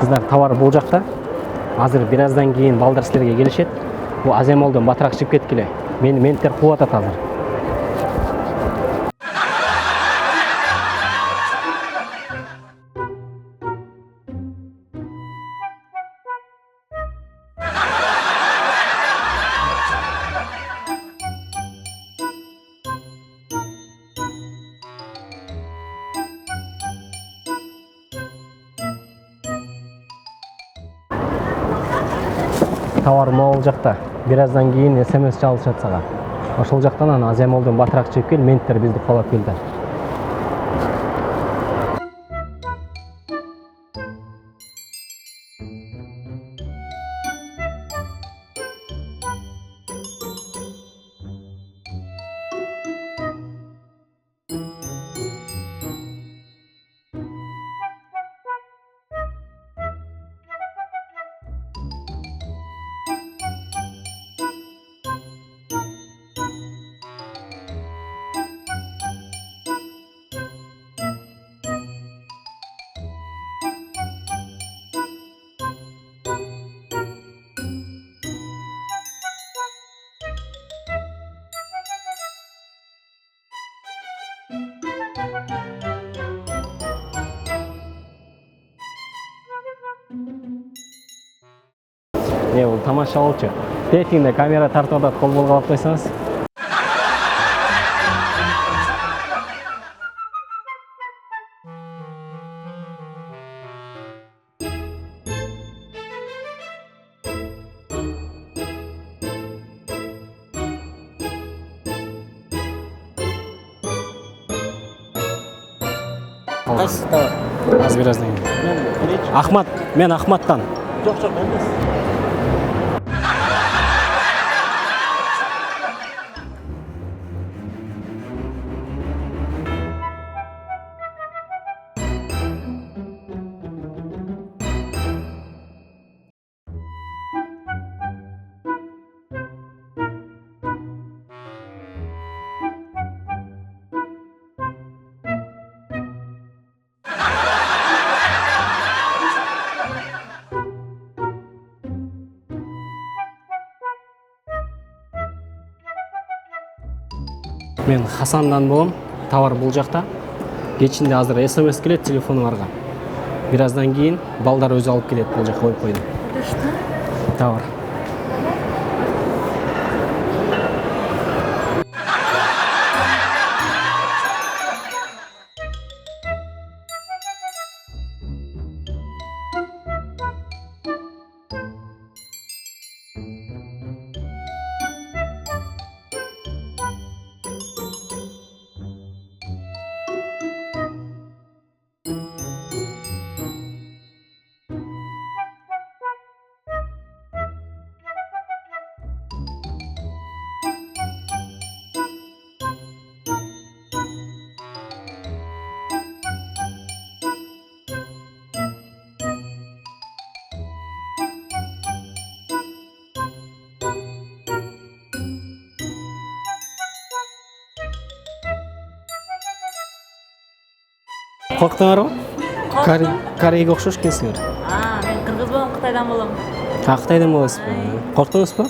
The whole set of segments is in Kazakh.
Кыздар, товар бул жакта. Азыр бираздан кийин балдар силерге келишет. Бу Аземолдон батыраак чыгып кеткиле. Мени менттер кууп атат азыр. Товар могул жакта. Бираздан кийин СМС чалышат сага. Ошол жактан анан Аземолдон батыраак чыгып кел, менттер бизди колоп келди. Бул тамаша болчу. Тетиңде камера тартып атат, кол болуп алып койсоңуз. Кайсы товар? Аз бираздан кийин. Ахмат, мен Ахматтан. Жок, эмес. Мен Хасандан болом. Товар бул жакта. Кечинде азыр СМС келет телефонуңарга. Бираздан кийин балдар өзү алып келет, бул жака коюп койдум. Товар. Корктуңарбы? Корейге окшош экенсиңер. Мен кыргыз болом, Кытайдан болом. Кытайдан болосузбу? Корктуңузбу?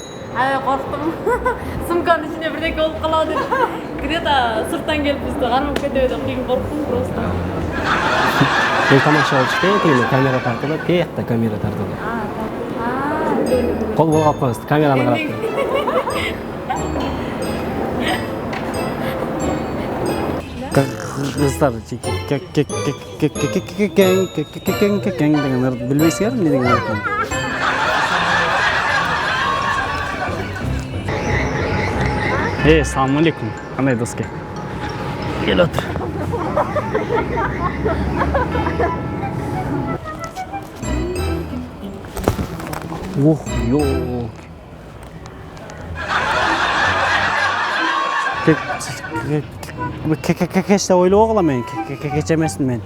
Корктум. Сумканын ичинде бирдеке болуп калабы деп. Где-то сырттан келип бизди кармап кетеби деп кийин корктум просто. Бул тамаша болчу, тегине камера тартылып, тиякта камера тартылып. Кол болуп калпсыз, камераны карап туруп. Кыздар дегенди билбейсиңер, эмне деген экен? Assalomu alaykum. Qanday do'stga? Kel o'tir. Yo'q. Kechda o'ylab olaman, kecha emasman men.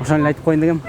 O'shani aytib qo'ying degim.